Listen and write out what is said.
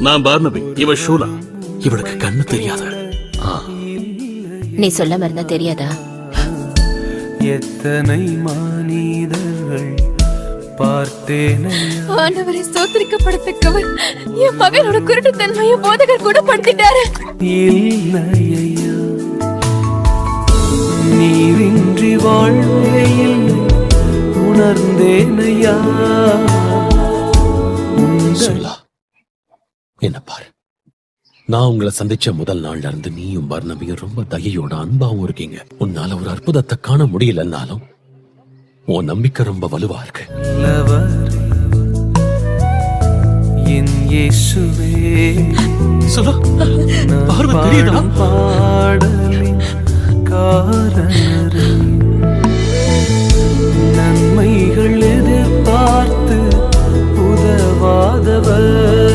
நான் பார்னபி, இவ ஷூலா. இவளுக்கு கண்ணு தெரியாத. நீ சொல்ல மறந்தா தெரியாதா? எத்தனை மானிதர்கள் பார்த்தேன். ஆண்டவரை ஸ்தோத்திரிக்கப்படத்தக்கவர். என் மகனோட குருட்டுத்தன்மையை போதகர் கூட படுத்திட்டாரு. இல்லையா, நீரின்றி வாழ்வையில் உணர்ந்தேனையா. என்ன பாரு, நான் உங்களை சந்திச்ச முதல் நாள்ல இருந்து நீயும் பர்னபியும் ரொம்ப தயையோட அன்பாவும் இருக்கீங்க. உன்னால ஒரு அற்புதத்தை காண முடியலன்னாலும் உன் நம்பிக்கை ரொம்ப வலுவா இருக்கு. என் இயேசுவே, பாடலின் காரணரே, நன்மைகள் எதிர்பார்த்து உதவாதவர்